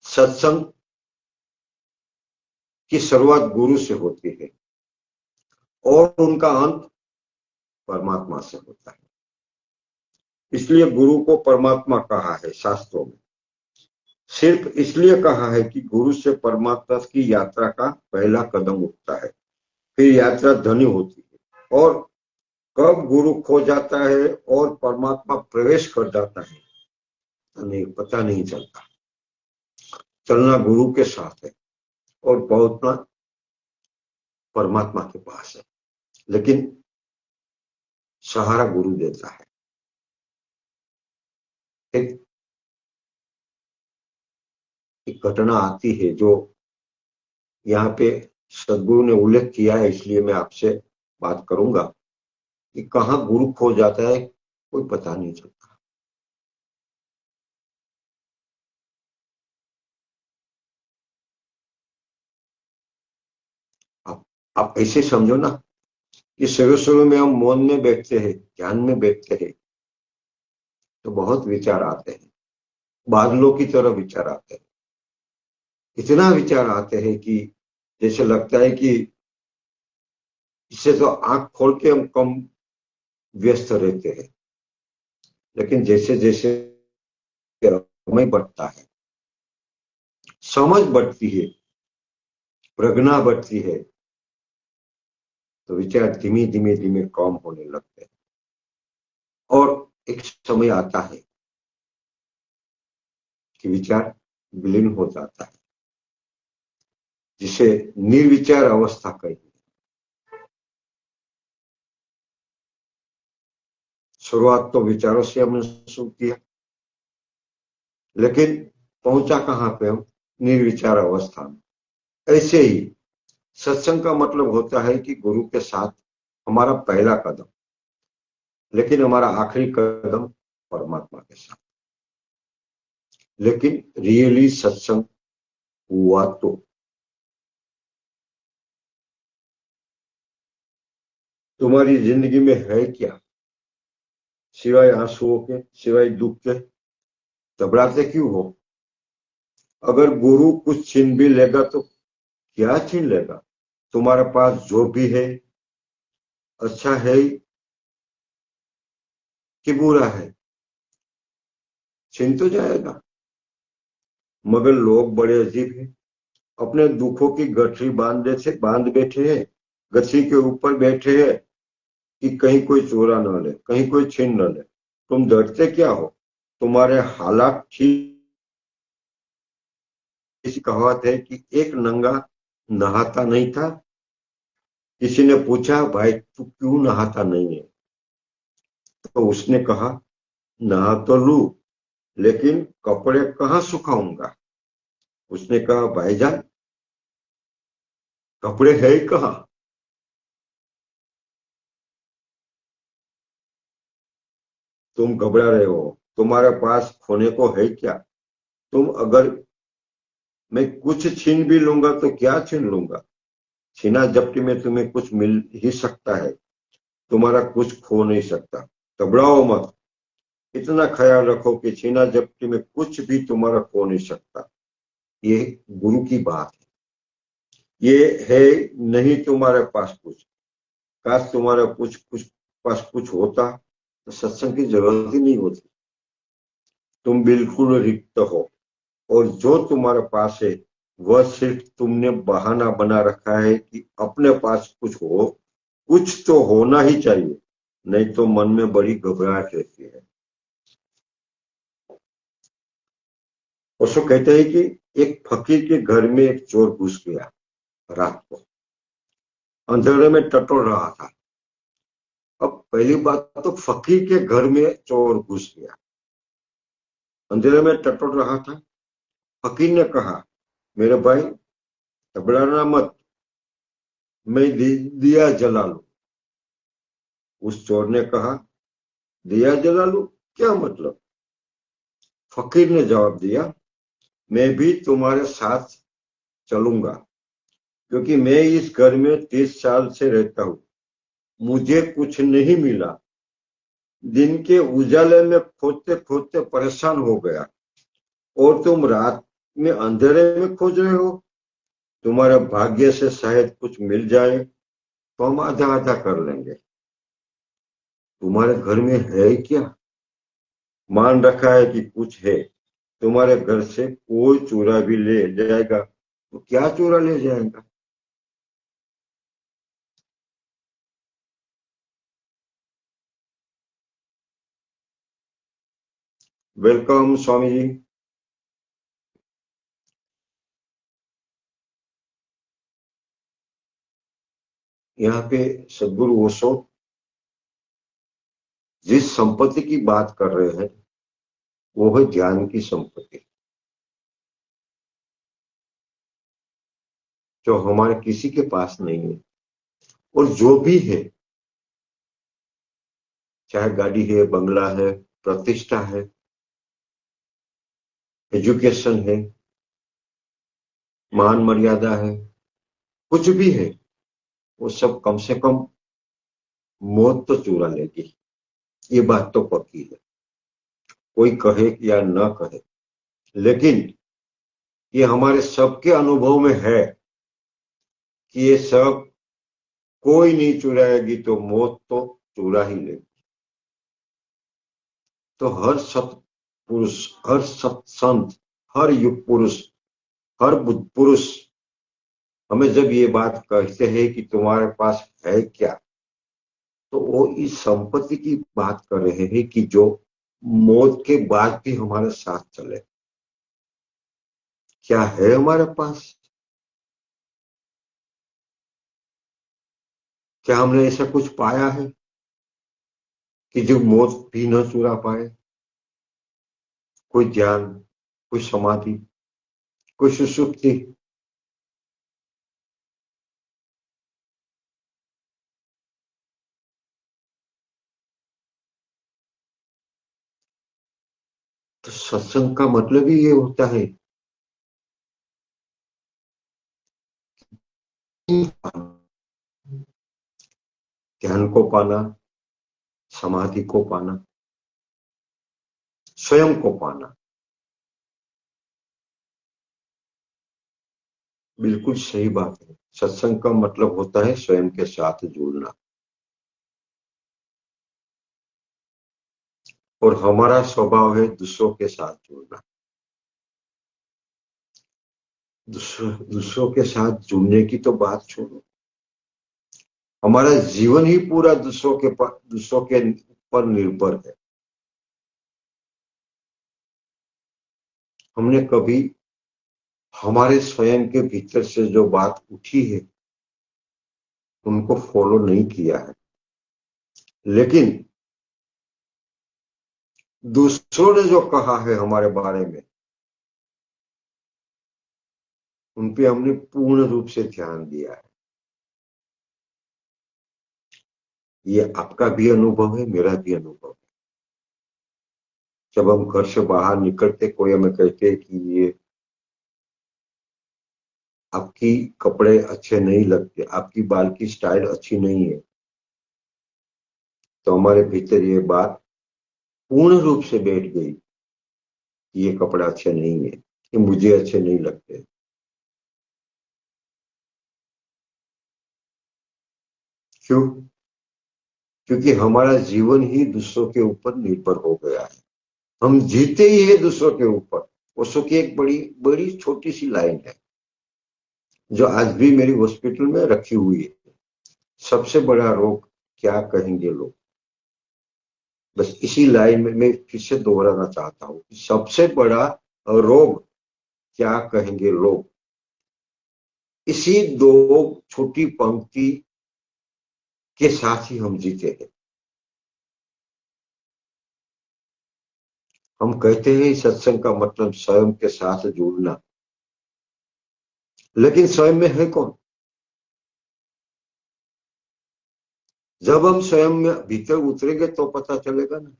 सत्संग की शुरुआत गुरु से होती है और उनका अंत परमात्मा से होता है। इसलिए गुरु को परमात्मा कहा है शास्त्रों में। सिर्फ इसलिए कहा है कि गुरु से परमात्मा की यात्रा का पहला कदम उठता है, फिर यात्रा धनी होती है। और कब गुरु खो जाता है और परमात्मा प्रवेश कर जाता है नहीं पता नहीं चलता। चलना गुरु के साथ है और पहुंचना परमात्मा के पास है, लेकिन सहारा गुरु देता है। एक घटना आती है जो यहाँ पे सदगुरु ने उल्लेख किया है, इसलिए मैं आपसे बात करूंगा कि कहाँ गुरु खो जाता है कोई पता नहीं चलता। आप ऐसे समझो ना कि शुरू शुरू में हम मौन में बैठते हैं, ध्यान में बैठते हैं, तो बहुत विचार आते हैं, बादलों की तरह विचार आते हैं। इतना विचार आते हैं कि जैसे लगता है कि इससे तो आंख खोल के हम कम व्यस्त रहते हैं। लेकिन जैसे जैसे समय बढ़ता है, समझ बढ़ती है, प्रज्ञा बढ़ती है, तो विचार धीमे धीमे धीमे कम होने लगते हैं और एक समय आता है कि विचार विलीन हो जाता है, जिसे निर्विचार अवस्था कही। शुरुआत तो विचारों से हमने शुरू किया, लेकिन पहुंचा कहां पे हम? निर्विचार अवस्था में। ऐसे ही सत्संग का मतलब होता है कि गुरु के साथ हमारा पहला कदम, लेकिन हमारा आखिरी कदम परमात्मा के साथ। लेकिन रियली सत्संग हुआ तो तुम्हारी जिंदगी में है क्या सिवाय आंसुओं के, सिवाय दुख के? घबराते क्यों हो? अगर गुरु कुछ छीन भी लेगा तो क्या छीन लेगा? तुम्हारे पास जो भी है अच्छा है कि बुरा है, छीन तो जाएगा। मगर लोग बड़े अजीब हैं, अपने दुखों की गठरी बांध बैठे हैं, गठरी के ऊपर बैठे हैं कि कहीं कोई चोरा न ले, कहीं कोई छीन न ले। तुम डरते क्या हो? तुम्हारे हालात ठीक। किसी कहावत है कि एक नंगा नहाता नहीं था। किसी ने पूछा, भाई तू क्यों नहाता नहीं है? तो उसने कहा, नहा तो लू, लेकिन कपड़े कहाँ सुखाऊंगा? उसने कहा, भाईजान कपड़े है ही कहाँ? तुम घबरा रहे हो, तुम्हारे पास खोने को है क्या? तुम अगर मैं कुछ छीन भी लूंगा तो क्या छीन लूंगा? छीना झपटी में तुम्हें कुछ मिल ही सकता है, तुम्हारा कुछ खो नहीं सकता। घबराओ मत, इतना ख्याल रखो कि छीना झपटी में कुछ भी तुम्हारा खो नहीं सकता। ये गुरु की बात है। ये है नहीं तुम्हारे पास कुछ। काश तुम्हारे कुछ पास कुछ होता तो सत्संग की जरूरत ही नहीं होती। तुम बिल्कुल रिक्त हो और जो तुम्हारे पास है वह सिर्फ तुमने बहाना बना रखा है कि अपने पास कुछ हो। कुछ तो होना ही चाहिए, नहीं तो मन में बड़ी घबराहट रहती है। उसको कहते हैं कि एक फकीर के घर में एक चोर घुस गया रात को, अंधेरे में टटोल रहा था। अब पहली बात तो फकीर के घर में चोर घुस गया, अंधेरे में टटोल रहा था। फकीर ने कहा, मेरे भाई घबराना मत, मैं दिया जला लूं। उस चोर ने कहा, दिया जला लूं, क्या मतलब? फकीर ने जवाब दिया, मैं भी तुम्हारे साथ चलूंगा, क्योंकि मैं इस घर में 30 साल से रहता हूं, मुझे कुछ नहीं मिला। दिन के उजाले में खोदते खोदते परेशान हो गया, और तुम रात में अंधेरे में खोज रहे हो। तुम्हारे भाग्य से शायद कुछ मिल जाए तो हम आधा आधा कर लेंगे। तुम्हारे घर में है क्या? मान रखा है कि कुछ है। तुम्हारे घर से कोई चोरा भी ले जाएगा तो क्या चोरा ले जाएगा? वेलकम स्वामी जी। यहाँ पे सदगुरु ओशो जिस संपत्ति की बात कर रहे हैं वो है ज्ञान की संपत्ति, जो हमारे किसी के पास नहीं है। और जो भी है, चाहे गाड़ी है, बंगला है, प्रतिष्ठा है, एजुकेशन है, मान मर्यादा है, कुछ भी है, वो सब कम से कम मौत तो चुरा लेगी। ये बात तो पक्की है, कोई कहे या न कहे। लेकिन ये हमारे सबके अनुभव में है कि ये सब कोई नहीं चुराएगी तो मौत तो चुरा ही लेगी। तो हर सत पुरुष, हर सत संत, हर युग पुरुष, हर बुद्ध पुरुष हमें जब ये बात कहते हैं कि तुम्हारे पास है क्या, तो वो इस संपत्ति की बात कर रहे हैं कि जो मौत के बाद भी हमारे साथ चले। क्या है हमारे पास? क्या हमने ऐसा कुछ पाया है कि जो मौत भी न चुरा पाए? कोई ज्ञान, कोई समाधि, कोई सुषुप्ति? तो सत्संग का मतलब ही ये होता है, ज्ञान को पाना, समाधि को पाना, स्वयं को पाना। बिल्कुल सही बात है। सत्संग का मतलब होता है स्वयं के साथ जुड़ना। और हमारा स्वभाव है दूसरों के साथ जुड़ना। दूसरों के साथ जुड़ने की तो बात छोड़ो, हमारा जीवन ही पूरा दूसरों के पर निर्भर है। हमने कभी हमारे स्वयं के भीतर से जो बात उठी है उनको फॉलो नहीं किया है, लेकिन दूसरों ने जो कहा है हमारे बारे में, उन पे हमने पूर्ण रूप से ध्यान दिया है। ये आपका भी अनुभव है, मेरा भी अनुभव है। जब हम घर से बाहर निकलते, कोई हमें कहते हैं कि ये आपकी कपड़े अच्छे नहीं लगते, आपकी बाल की स्टाइल अच्छी नहीं है, तो हमारे भीतर ये बात पूर्ण रूप से बैठ गई कि ये कपड़े अच्छे नहीं है, ये मुझे अच्छे नहीं लगते। क्यों? क्योंकि हमारा जीवन ही दूसरों के ऊपर निर्भर हो गया है। हम जीते ही है दूसरों के ऊपर। उसो की एक बड़ी बड़ी छोटी सी लाइन है जो आज भी मेरी हॉस्पिटल में रखी हुई है। सबसे बड़ा रोग क्या कहेंगे लोग? बस इसी लाइन में मैं फिर से दोहराना चाहता हूँ, सबसे बड़ा रोग क्या कहेंगे लोग, इसी दो छोटी पंक्ति के साथ ही हम जीते हैं। हम कहते हैं सत्संग का मतलब स्वयं के साथ जुड़ना, लेकिन स्वयं में है कौन? जब हम स्वयं में भीतर उतरेंगे तो पता चलेगा ना।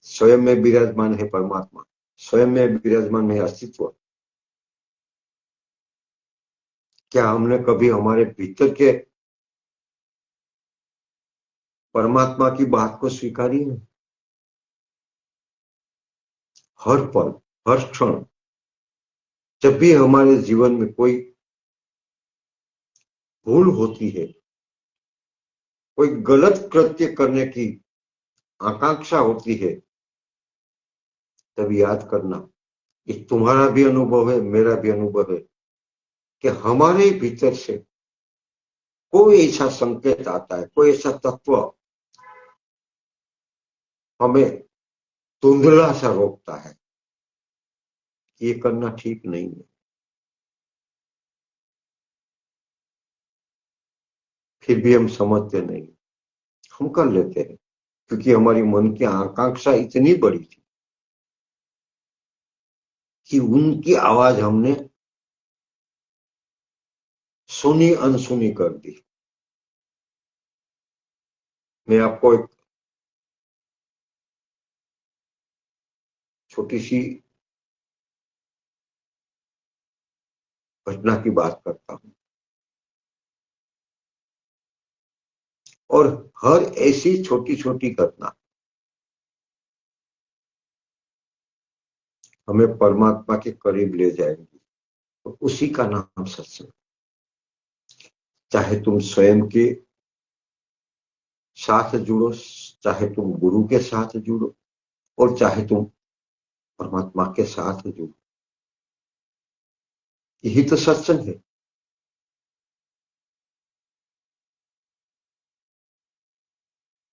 स्वयं में विराजमान है परमात्मा, स्वयं में विराजमान है अस्तित्व। क्या हमने कभी हमारे भीतर के परमात्मा की बात को स्वीकारी है? हर पल, हर क्षण, जब भी हमारे जीवन में कोई भूल होती है, कोई गलत कृत्य करने की आकांक्षा होती है, तब याद करना, ये तुम्हारा भी अनुभव है, मेरा भी अनुभव है, कि हमारे भीतर से कोई ऐसा संकेत आता है, कोई ऐसा तत्व हमें धुंधला सा रोकता है, ये करना ठीक नहीं है। फिर भी हम समझते नहीं, हम कर लेते हैं, क्योंकि हमारी मन की आकांक्षा इतनी बड़ी थी कि उनकी आवाज हमने सुनी अनसुनी कर दी। मैं आपको एक छोटी सी घटना की बात करता हूं, और हर ऐसी छोटी छोटी घटना हमें परमात्मा के करीब ले जाएंगी। तो उसी का नाम सत्संग। चाहे तुम स्वयं के साथ जुड़ो, चाहे तुम गुरु के साथ जुड़ो, और चाहे तुम परमात्मा के साथ जुड़ो, यही तो सत्संग है।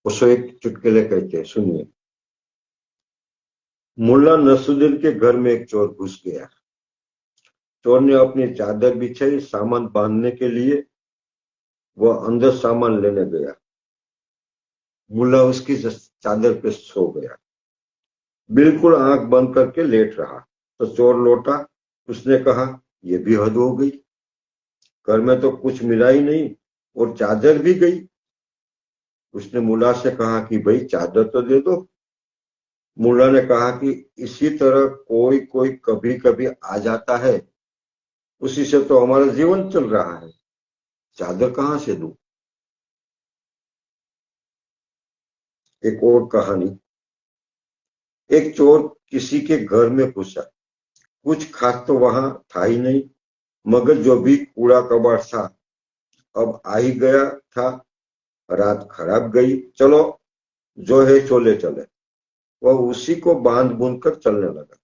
उसको एक चुटकुले कहते हैं, सुनिए। मुल्ला नसरुद्दीन के घर में एक चोर घुस गया। चोर ने अपनी चादर बिछाई सामान बांधने के लिए, वह अंदर सामान लेने गया। मुल्ला उसकी चादर पे सो गया, बिल्कुल आंख बंद करके लेट रहा। तो चोर लौटा, उसने कहा, यह भी हद हो गई, घर में तो कुछ मिला ही नहीं और चादर भी गई। उसने मुल्ला से कहा कि भाई चादर तो दे दो। मुल्ला ने कहा कि इसी तरह कोई कोई कभी कभी आ जाता है, उसी से तो हमारा जीवन चल रहा है, चादर कहां से दूं। एक और कहानी। एक चोर किसी के घर में घुसा, कुछ खास तो वहां था ही नहीं, मगर जो भी कूड़ा कबाड़ था अब आ ही गया था। रात खराब गई, चलो जो है चोले चले। वह उसी को बांध बूंद कर चलने लगा।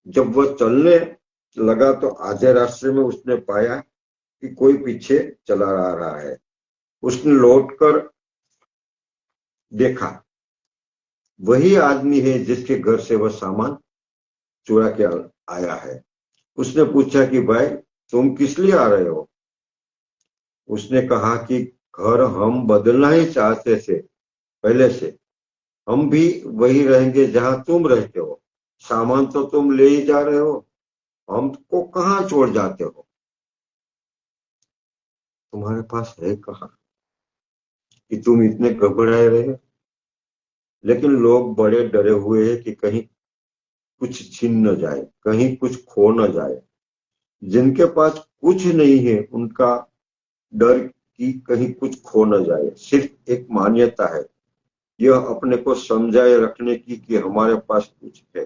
जब वह चलने लगा तो आधे रास्ते में उसने पाया कि कोई पीछे चला आ रहा है। उसने लौटकर देखा, वही आदमी है जिसके घर से वह सामान चुरा के आया है। उसने पूछा कि भाई तुम किस लिए आ रहे हो? उसने कहा कि घर हम बदलना ही चाहते थे पहले से, हम भी वही रहेंगे जहां तुम रहते हो। सामान तो तुम ले ही जा रहे हो, हमको कहाँ छोड़ जाते हो? तुम्हारे पास है कहाँ कि तुम इतने घबराए रहे? लेकिन लोग बड़े डरे हुए हैं कि कहीं कुछ छीन न जाए, कहीं कुछ खो न जाए। जिनके पास कुछ नहीं है उनका डर कि कहीं कुछ खो न जाए सिर्फ एक मान्यता है, यह अपने को समझाए रखने की कि हमारे पास कुछ है।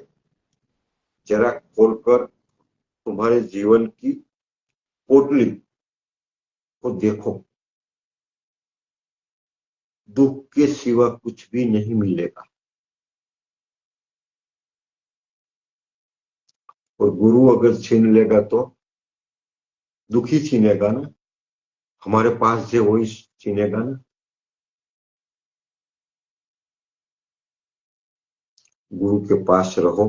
जरा खोलकर तुम्हारे जीवन की पोटली को देखो, दुख के सिवा कुछ भी नहीं मिलेगा। और गुरु अगर छीन लेगा तो दुखी छीनेगा ना, हमारे पास जो वही छीनेगा ना। गुरु के पास रहो,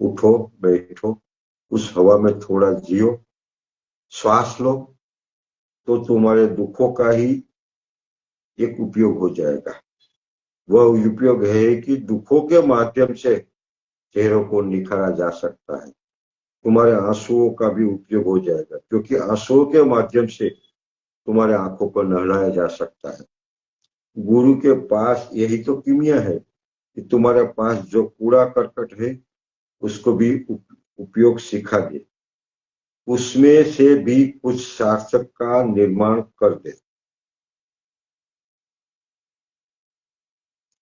उठो बैठो, उस हवा में थोड़ा जियो, श्वास लो, तो तुम्हारे दुखों का ही एक उपयोग हो जाएगा। वह उपयोग है कि दुखों के माध्यम से चेहरों को निखारा जा सकता है। तुम्हारे आंसुओं का भी उपयोग हो जाएगा, क्योंकि आंसुओं के माध्यम से तुम्हारे आंखों को नहलाया जा सकता है। गुरु के पास यही तो कीमिया है कि तुम्हारे पास जो कूड़ा करकट है उसको भी उपयोग सिखा दे, उसमें से भी कुछ सार्थक का निर्माण कर दे।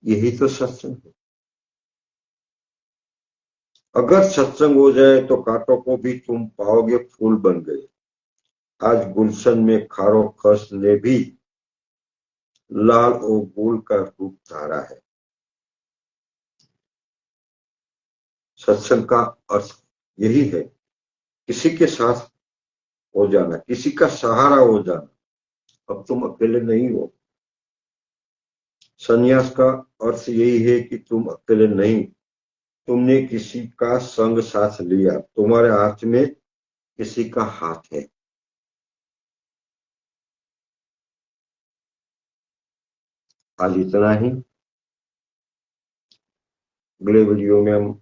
यही तो सत्संग है। अगर सत्संग हो जाए तो कांटों को भी तुम पाओगे फूल बन गए। आज गुलशन में खारो खस ने भी लाल और गुल का रूप धारा है। सत्संग का अर्थ यही है, किसी के साथ हो जाना, किसी का सहारा हो जाना। अब तुम अकेले नहीं हो। संन्यास का अर्थ यही है कि तुम अकेले नहीं, तुमने किसी का संग साथ लिया, तुम्हारे हाथ में किसी का हाथ है। आज इतना ही। अगले वीडियो में हम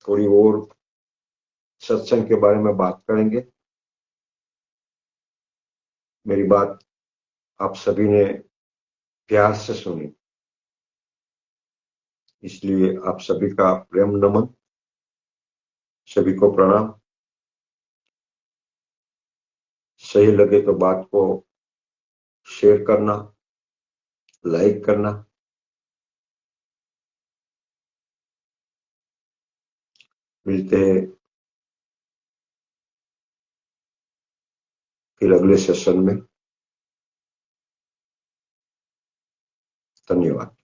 थोड़ी और सत्संग के बारे में बात करेंगे। मेरी बात आप सभी ने प्यार से सुनी, इसलिए आप सभी का प्रेम नमन, सभी को प्रणाम। सही लगे तो बात को शेयर करना, लाइक करना। मिलते हैं फिर अगले सेशन में। धन्यवाद।